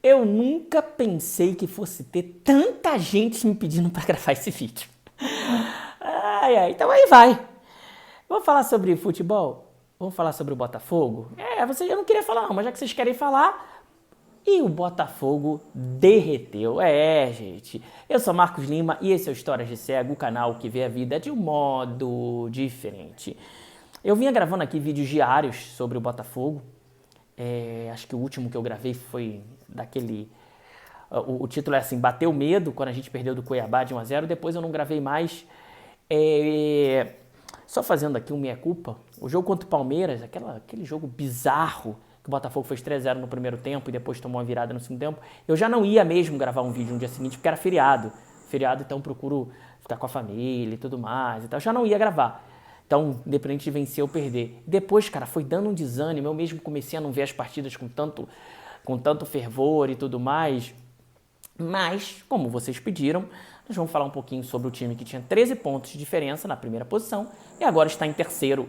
Eu nunca pensei que fosse ter tanta gente me pedindo para gravar esse vídeo. Então aí vai. Vamos falar sobre futebol? Vamos falar sobre o Botafogo? Eu não queria falar não, mas já que vocês querem falar, e o Botafogo derreteu. Gente. Eu sou Marcos Lima e esse é o Histórias de Cego, o canal que vê a vida de um modo diferente. Eu vinha gravando aqui vídeos diários sobre o Botafogo. Acho que o último que eu gravei foi daquele... O título é assim, Bateu Medo, quando a gente perdeu do Cuiabá de 1-0. Depois eu não gravei mais. Só fazendo aqui um meia-culpa. O jogo contra o Palmeiras, aquele jogo bizarro, que o Botafogo fez 3-0 no primeiro tempo e depois tomou uma virada no segundo tempo. Eu já não ia mesmo gravar um vídeo no dia seguinte, porque era feriado. Feriado, então procuro ficar com a família e tudo mais. Então eu já não ia gravar. Então, independente de vencer ou perder. Depois, cara, foi dando um desânimo. Eu mesmo comecei a não ver as partidas com tanto fervor e tudo mais. Mas, como vocês pediram, nós vamos falar um pouquinho sobre o time que tinha 13 pontos de diferença na primeira posição e agora está em terceiro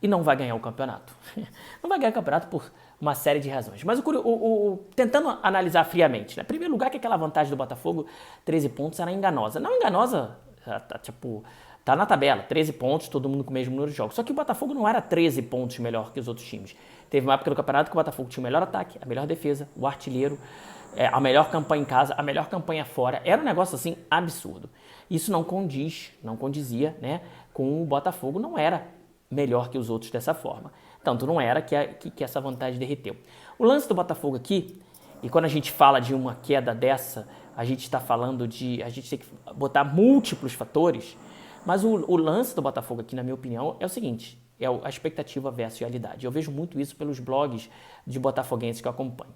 e não vai ganhar o campeonato. Não vai ganhar o campeonato por uma série de razões. Mas tentando analisar friamente, né? Em primeiro lugar, que aquela vantagem do Botafogo, 13 pontos, era enganosa. Não enganosa, tá na tabela, 13 pontos, todo mundo com o mesmo número de jogos. Só que o Botafogo não era 13 pontos melhor que os outros times. Teve uma época do campeonato que o Botafogo tinha o melhor ataque, a melhor defesa, o artilheiro, a melhor campanha em casa, a melhor campanha fora. Era um negócio assim absurdo. Isso não condizia, né, com o Botafogo, não era melhor que os outros dessa forma. Tanto não era que essa vantagem derreteu. O lance do Botafogo aqui, e quando a gente fala de uma queda dessa, a gente está falando a gente tem que botar múltiplos fatores, mas o lance do Botafogo aqui, na minha opinião, é o seguinte, é a expectativa versus realidade. Eu vejo muito isso pelos blogs de botafoguenses que eu acompanho.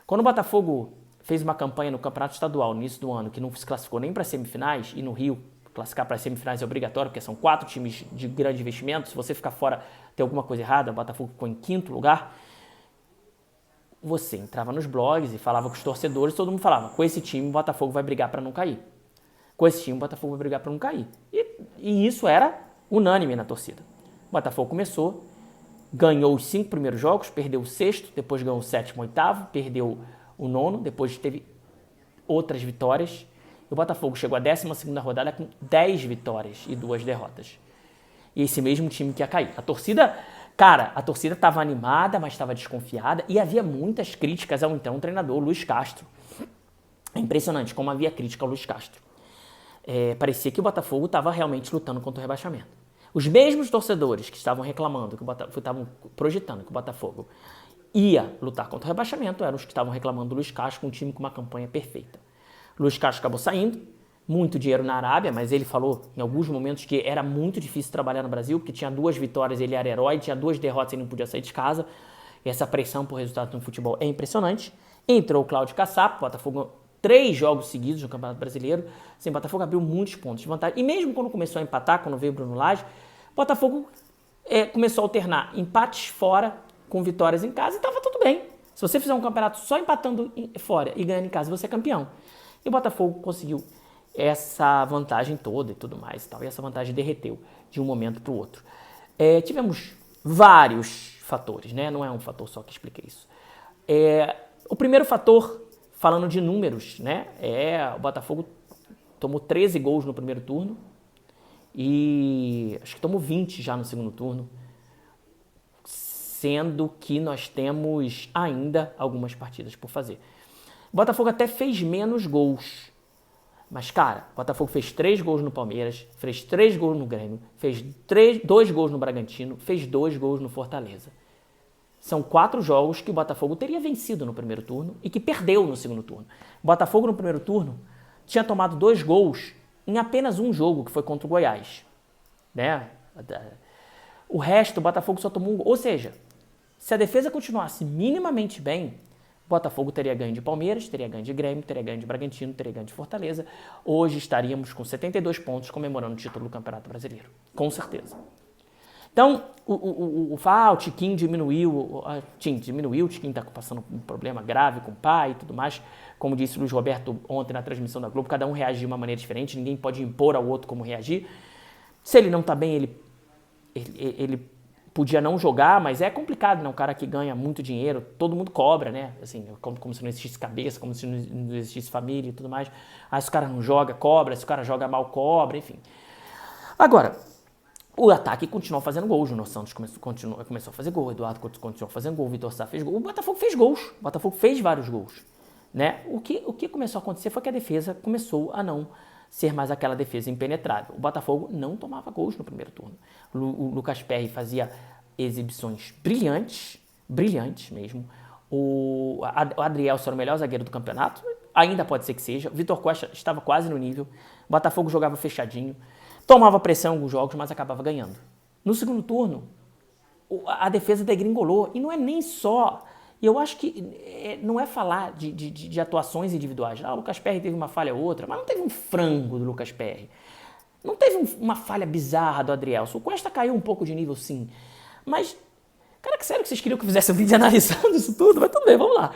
Quando o Botafogo fez uma campanha no Campeonato Estadual no início do ano, que não se classificou nem para semifinais, e no Rio classificar para semifinais é obrigatório, porque são 4 times de grande investimento, se você ficar fora tem alguma coisa errada, o Botafogo ficou em 5º lugar, você entrava nos blogs e falava com os torcedores, todo mundo falava, com esse time o Botafogo vai brigar para não cair. Com esse time o Botafogo vai brigar para não cair. E isso era unânime na torcida. O Botafogo começou, ganhou os 5 primeiros jogos, perdeu o 6º, depois ganhou o 7º, 8º, perdeu o 9º, depois teve outras vitórias. E o Botafogo chegou à 12ª rodada com 10 vitórias e 2 derrotas. E esse mesmo time que ia cair. A torcida estava animada, mas estava desconfiada e havia muitas críticas ao então treinador Luiz Castro. É impressionante como havia crítica ao Luiz Castro. Parecia que o Botafogo estava realmente lutando contra o rebaixamento. Os mesmos torcedores que estavam reclamando, estavam projetando que o Botafogo ia lutar contra o rebaixamento, eram os que estavam reclamando do Luiz Castro com um time com uma campanha perfeita. Luiz Castro acabou saindo, muito dinheiro na Arábia, mas ele falou em alguns momentos que era muito difícil trabalhar no Brasil, porque tinha 2 vitórias ele era herói, tinha 2 derrotas ele não podia sair de casa. E essa pressão por resultado no futebol é impressionante. Entrou o Cláudio Caçap, o Botafogo 3 jogos seguidos no Campeonato Brasileiro. Assim, o Botafogo abriu muitos pontos de vantagem. E mesmo quando começou a empatar, quando veio o Bruno Lage, o Botafogo começou a alternar empates fora com vitórias em casa e estava tudo bem. Se você fizer um campeonato só empatando fora e ganhando em casa, você é campeão. E o Botafogo conseguiu essa vantagem toda e tudo mais. E essa vantagem derreteu de um momento para o outro. Tivemos vários fatores, né? Não é um fator só que explica isso. O primeiro fator, falando de números, né? O Botafogo tomou 13 gols no primeiro turno e acho que tomou 20 já no segundo turno, sendo que nós temos ainda algumas partidas por fazer. O Botafogo até fez menos gols, mas, cara, o Botafogo fez 3 gols no Palmeiras, fez 3 gols no Grêmio, fez 2 gols no Bragantino, fez 2 gols no Fortaleza. São 4 jogos que o Botafogo teria vencido no primeiro turno e que perdeu no segundo turno. O Botafogo no primeiro turno tinha tomado 2 gols em apenas um jogo, que foi contra o Goiás. Né? O resto, o Botafogo só tomou um gol. Ou seja, se a defesa continuasse minimamente bem, o Botafogo teria ganho de Palmeiras, teria ganho de Grêmio, teria ganho de Bragantino, teria ganho de Fortaleza. Hoje estaríamos com 72 pontos comemorando o título do Campeonato Brasileiro. Com certeza. Então, o Tiquinho diminuiu, o Tiquinho está passando um problema grave com o pai e tudo mais. Como disse o Luiz Roberto ontem na transmissão da Globo, cada um reage de uma maneira diferente, ninguém pode impor ao outro como reagir. Se ele não está bem, ele podia não jogar, mas é complicado, né? Um cara que ganha muito dinheiro, todo mundo cobra, né? Assim, como se não existisse cabeça, como se não existisse família e tudo mais. Aí se o cara não joga, cobra, se o cara joga mal, cobra, enfim. Agora, o ataque continuou fazendo gols. O Júnior Santos começou a fazer gol, o Eduardo continuou fazendo gol, o Vitor Sá fez gol. O Botafogo fez gols, o Botafogo fez vários gols. Né? O que começou a acontecer foi que a defesa começou a não ser mais aquela defesa impenetrável. O Botafogo não tomava gols no primeiro turno. O Lucas Perry fazia exibições brilhantes, brilhantes mesmo. O Adrielson era o melhor zagueiro do campeonato, ainda pode ser que seja. O Vitor Costa estava quase no nível. O Botafogo jogava fechadinho, tomava pressão em alguns jogos, mas acabava ganhando. No segundo turno, a defesa degringolou. E não é nem só... E eu acho que não é falar de atuações individuais. O Lucas Perry teve uma falha ou outra, mas não teve um frango do Lucas Perry. Não teve uma falha bizarra do Adrielson. O Cuesta caiu um pouco de nível, sim. Mas, cara, que sério que vocês queriam que eu fizesse um vídeo analisando isso tudo? Mas tudo bem, vamos lá.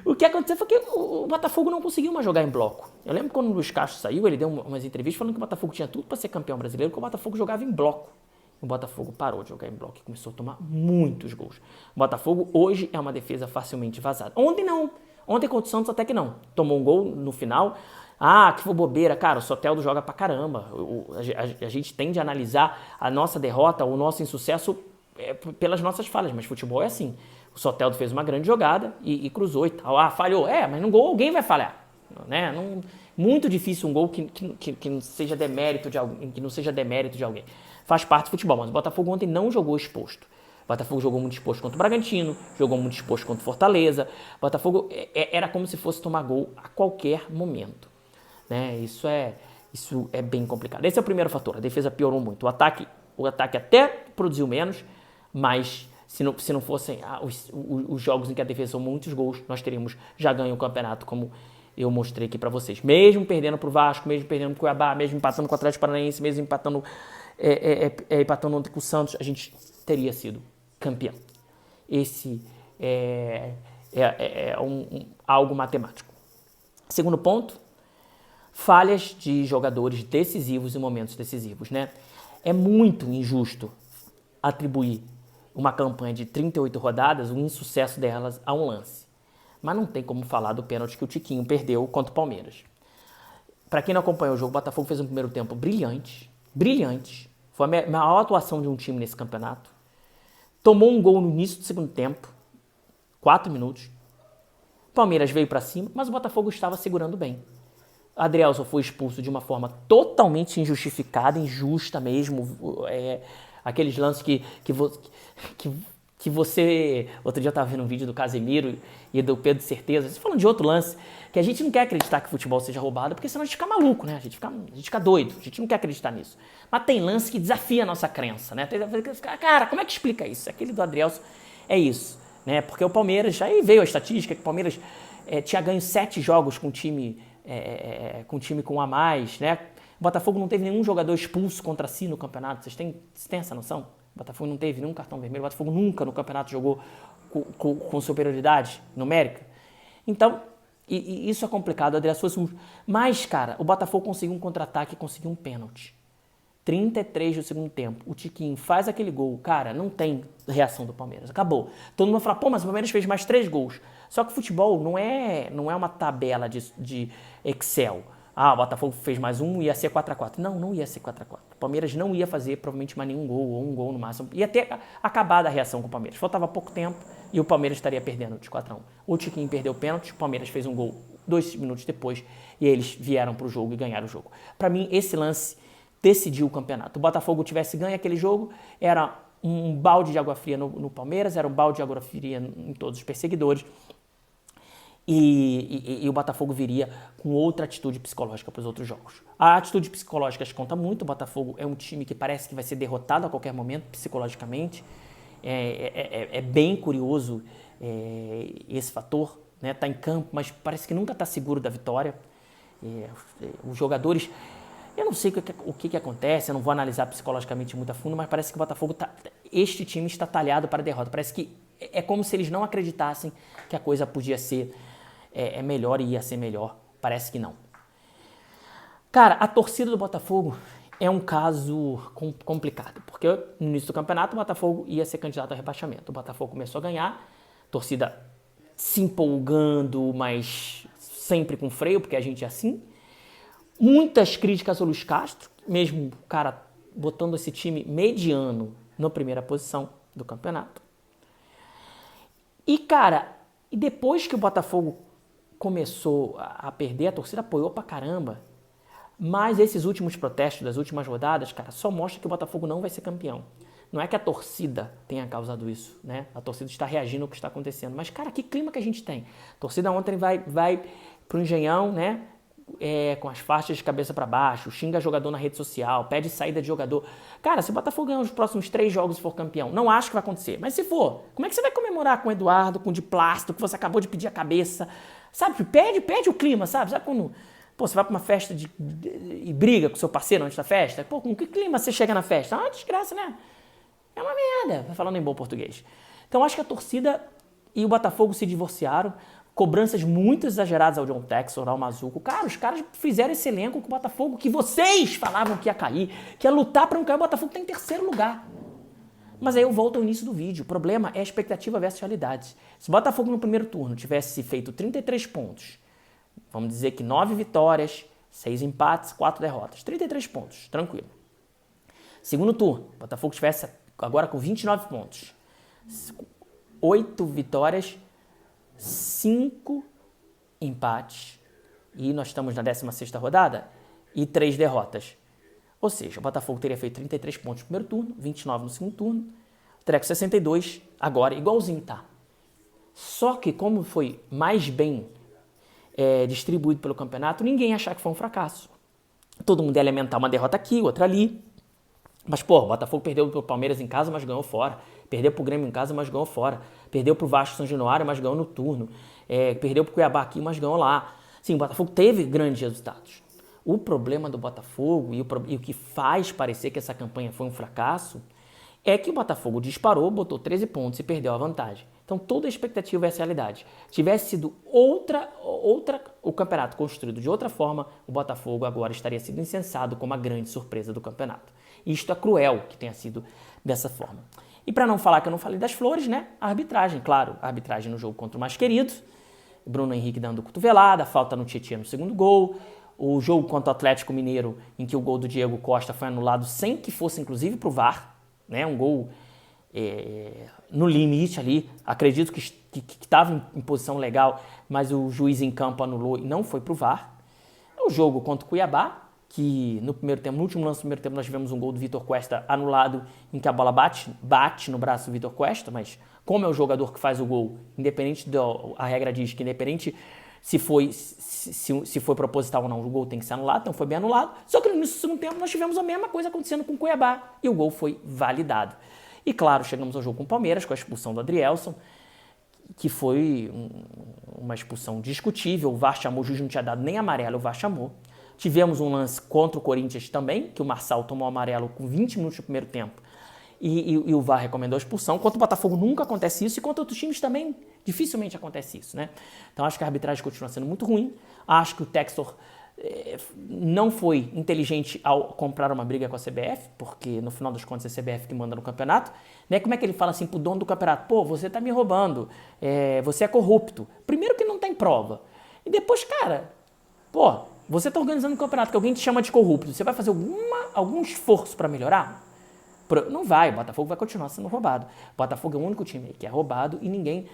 O que aconteceu foi que o Botafogo não conseguiu mais jogar em bloco. Eu lembro quando o Luiz Castro saiu, ele deu umas entrevistas falando que o Botafogo tinha tudo para ser campeão brasileiro, porque o Botafogo jogava em bloco. O Botafogo parou de jogar em bloco e começou a tomar muitos gols. O Botafogo hoje é uma defesa facilmente vazada. Ontem não. Ontem contra o Santos até que não. Tomou um gol no final. Que foi bobeira. Cara, o Soteldo joga pra caramba. A gente tende a analisar a nossa derrota, o nosso insucesso pelas nossas falhas. Mas futebol é assim. O Soteldo fez uma grande jogada e cruzou e tal. Falhou. Mas no gol alguém vai falhar. Né? Muito difícil um gol que não seja demérito de alguém. Que não seja demérito de alguém. Faz parte do futebol, mas o Botafogo ontem não jogou exposto. O Botafogo jogou muito exposto contra o Bragantino, jogou muito exposto contra o Fortaleza. O Botafogo era como se fosse tomar gol a qualquer momento. Né? Isso é bem complicado. Esse é o primeiro fator, a defesa piorou muito. O ataque até produziu menos, mas se não fossem os jogos em que a defesa são muitos gols, nós teríamos já ganho o campeonato, como eu mostrei aqui pra vocês. Mesmo perdendo pro Vasco, mesmo perdendo pro Cuiabá, mesmo empatando com o Atlético Paranaense, mesmo empatando ontem com o Santos, a gente teria sido campeão. Esse algo matemático. Segundo ponto, falhas de jogadores decisivos em momentos decisivos. Né? É muito injusto atribuir uma campanha de 38 rodadas, o insucesso delas, a um lance. Mas não tem como falar do pênalti que o Tiquinho perdeu contra o Palmeiras. Para quem não acompanhou o jogo, o Botafogo fez um primeiro tempo brilhante. Foi a maior atuação de um time nesse campeonato. Tomou um gol no início do segundo tempo, 4 minutos. O Palmeiras veio para cima, mas o Botafogo estava segurando bem. O Adrielson foi expulso de uma forma totalmente injustificada, injusta mesmo. Aqueles lances que você... Outro dia eu estava vendo um vídeo do Casemiro e do Pedro Certeza, você falando de outro lance, que a gente não quer acreditar que o futebol seja roubado, porque senão a gente fica maluco, né? A gente fica doido, a gente não quer acreditar nisso. Mas tem lance que desafia a nossa crença, né? Cara, como é que explica isso? Aquele do Adrielson é isso, né? Porque o Palmeiras, aí veio a estatística que o Palmeiras tinha ganho 7 jogos com time com a mais, né? O Botafogo não teve nenhum jogador expulso contra si no campeonato, vocês têm essa noção? O Botafogo não teve nenhum cartão vermelho, o Botafogo nunca no campeonato jogou com superioridade numérica. Então, isso é complicado, mas, cara, o Botafogo conseguiu um contra-ataque e conseguiu um pênalti. 33 do segundo tempo, o Tiquinho faz aquele gol, cara, não tem reação do Palmeiras, acabou. Todo mundo fala, mas o Palmeiras fez mais 3 gols. Só que o futebol não é uma tabela de Excel. O Botafogo fez mais um, ia ser 4x4. Não ia ser 4x4. O Palmeiras não ia fazer provavelmente mais nenhum gol, ou um gol no máximo. Ia ter acabado a reação com o Palmeiras. Faltava pouco tempo e o Palmeiras estaria perdendo de 4x1. O Tiquinho perdeu o pênalti, o Palmeiras fez um gol 2 minutos depois e eles vieram pro jogo e ganharam o jogo. Para mim, esse lance decidiu o campeonato. O Botafogo tivesse ganho aquele jogo, era um balde de água fria no Palmeiras, era um balde de água fria em todos os perseguidores. E o Botafogo viria com outra atitude psicológica para os outros jogos. A atitude psicológica conta muito. O Botafogo é um time que parece que vai ser derrotado a qualquer momento psicologicamente. É bem curioso esse fator, né? Tá em campo, mas parece que nunca está seguro da vitória. Os jogadores... Eu não sei o que acontece, eu não vou analisar psicologicamente muito a fundo, mas parece que o Botafogo este time está talhado para a derrota. Parece que é como se eles não acreditassem que a coisa podia ser melhor e ia ser melhor. Parece que não. Cara, a torcida do Botafogo é um caso complicado, porque no início do campeonato o Botafogo ia ser candidato ao rebaixamento. O Botafogo começou a ganhar, a torcida se empolgando, mas sempre com freio, porque a gente é assim. Muitas críticas ao Luiz Castro, mesmo o cara botando esse time mediano na primeira posição do campeonato. E, cara, depois que o Botafogo começou a perder, a torcida apoiou pra caramba. Mas esses últimos protestos das últimas rodadas, cara, só mostra que o Botafogo não vai ser campeão. Não é que a torcida tenha causado isso, né? A torcida está reagindo ao que está acontecendo. Mas, cara, que clima que a gente tem? A torcida ontem vai pro Engenhão, né? Com as faixas de cabeça para baixo, xinga jogador na rede social, pede saída de jogador. Cara, se o Botafogo ganhar os próximos 3 jogos e for campeão, não acho que vai acontecer. Mas se for, como é que você vai comemorar com o Eduardo, com o de plástico, que você acabou de pedir a cabeça? Sabe, pede o clima, sabe? Sabe quando... Pô, você vai pra uma festa e briga com seu parceiro antes da festa? Pô, com que clima você chega na festa? É uma desgraça, né? É uma merda, falando em bom português. Então, acho que a torcida e o Botafogo se divorciaram. Cobranças muito exageradas ao John Textor, ao Mazuco. Cara, os caras fizeram esse elenco com o Botafogo que vocês falavam que ia cair, que ia lutar pra não cair. O Botafogo tá em terceiro lugar. Mas aí eu volto ao início do vídeo. O problema é a expectativa versus realidade. Se o Botafogo no primeiro turno tivesse feito 33 pontos, vamos dizer que 9 vitórias, 6 empates, 4 derrotas. 33 pontos, tranquilo. Segundo turno, o Botafogo estivesse agora com 29 pontos. 8 vitórias, 5 empates. E nós estamos na 16ª rodada e 3 derrotas. Ou seja, o Botafogo teria feito 33 pontos no primeiro turno, 29 no segundo turno, teria com 62 agora, igualzinho tá. Só que como foi mais bem distribuído pelo campeonato, ninguém ia achar que foi um fracasso. Todo mundo ia lamentar uma derrota aqui, outra ali. Mas, pô, o Botafogo perdeu pro Palmeiras em casa, mas ganhou fora. Perdeu pro Grêmio em casa, mas ganhou fora. Perdeu pro Vasco São Januário, mas ganhou no turno. Perdeu pro Cuiabá aqui, mas ganhou lá. Sim, o Botafogo teve grandes resultados. O problema do Botafogo e o que faz parecer que essa campanha foi um fracasso é que o Botafogo disparou, botou 13 pontos e perdeu a vantagem. Então toda a expectativa é essa realidade. Tivesse sido o campeonato construído de outra forma, o Botafogo agora estaria sendo incensado como a grande surpresa do campeonato. E isto é cruel que tenha sido dessa forma. E para não falar que eu não falei das flores, né? A arbitragem, claro. A arbitragem no jogo contra o mais querido. Bruno Henrique dando cotovelada, falta no Tietchan no segundo gol. O jogo contra o Atlético Mineiro, em que o gol do Diego Costa foi anulado sem que fosse inclusive pro VAR. Né? Um gol no limite ali. Acredito que estava em posição legal, mas o juiz em campo anulou e não foi pro VAR. O jogo contra o Cuiabá, que no último lance do primeiro tempo nós tivemos um gol do Vitor Cuesta anulado, em que a bola bate no braço do Vitor Cuesta, mas como é o jogador que faz o gol, independente a regra diz que independente se foi proposital ou não, o gol tem que ser anulado, então foi bem anulado. Só que no início do segundo tempo nós tivemos a mesma coisa acontecendo com o Cuiabá e o gol foi validado. E claro, chegamos ao jogo com o Palmeiras, com a expulsão do Adrielson, que foi uma expulsão discutível. O VAR chamou, o juiz não tinha dado nem amarelo, o VAR chamou. Tivemos um lance contra o Corinthians também, que o Marçal tomou amarelo com 20 minutos do primeiro tempo e o VAR recomendou a expulsão. Contra o Botafogo nunca acontece isso e contra outros times também dificilmente acontece isso, né? Então acho que a arbitragem continua sendo muito ruim. Acho que o Textor não foi inteligente ao comprar uma briga com a CBF, porque no final das contas é a CBF que manda no campeonato. Né? Como é que ele fala assim pro dono do campeonato? Pô, você tá me roubando, você é corrupto. Primeiro que não tem prova. E depois, cara, pô, você tá organizando um campeonato que alguém te chama de corrupto, você vai fazer algum esforço para melhorar? Não vai, o Botafogo vai continuar sendo roubado. O Botafogo é o único time que é roubado e ninguém...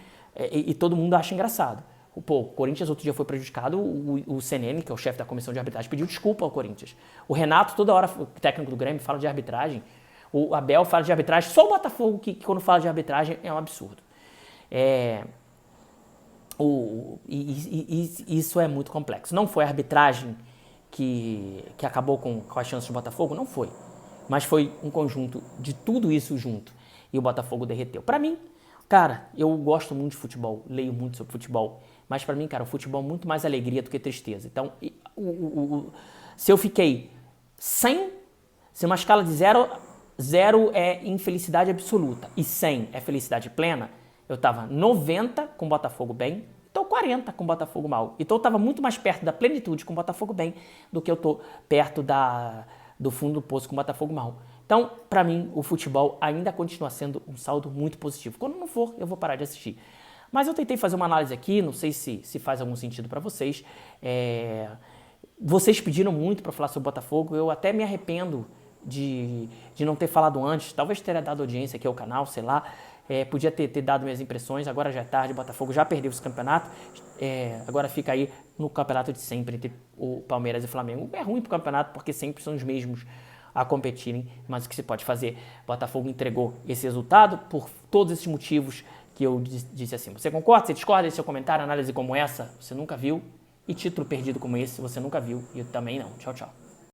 E todo mundo acha engraçado. Pô, o Corinthians outro dia foi prejudicado, o CNN, que é o chefe da comissão de arbitragem, pediu desculpa ao Corinthians. O Renato, toda hora, o técnico do Grêmio, fala de arbitragem. O Abel fala de arbitragem. Só o Botafogo, que quando fala de arbitragem, é um absurdo. Isso é muito complexo. Não foi a arbitragem que acabou com as chances do Botafogo? Não foi. Mas foi um conjunto de tudo isso junto. E o Botafogo derreteu. Pra mim, cara, eu gosto muito de futebol, leio muito sobre futebol. Mas pra mim, cara, o futebol é muito mais alegria do que tristeza. Então, se eu fiquei 100, se uma escala de 0 é infelicidade absoluta e 100 é felicidade plena, eu tava 90 com o Botafogo bem, então 40 com o Botafogo mal. Então eu tava muito mais perto da plenitude com o Botafogo bem do que eu tô perto do fundo do poço com o Botafogo marrom. Então, para mim, o futebol ainda continua sendo um saldo muito positivo. Quando não for, eu vou parar de assistir. Mas eu tentei fazer uma análise aqui, não sei se faz algum sentido para vocês. Vocês pediram muito para falar sobre o Botafogo, eu até me arrependo de não ter falado antes, talvez teria dado audiência aqui ao canal, sei lá, podia ter dado minhas impressões, agora já é tarde, o Botafogo já perdeu esse campeonato, agora fica aí no campeonato de sempre, entre o Palmeiras e o Flamengo. É ruim pro campeonato, porque sempre são os mesmos a competirem, mas o que se pode fazer? O Botafogo entregou esse resultado por todos esses motivos que eu disse assim. Você concorda? Você discorda desse seu comentário? Análise como essa, você nunca viu, e título perdido como esse, você nunca viu, e eu também não. Tchau, tchau.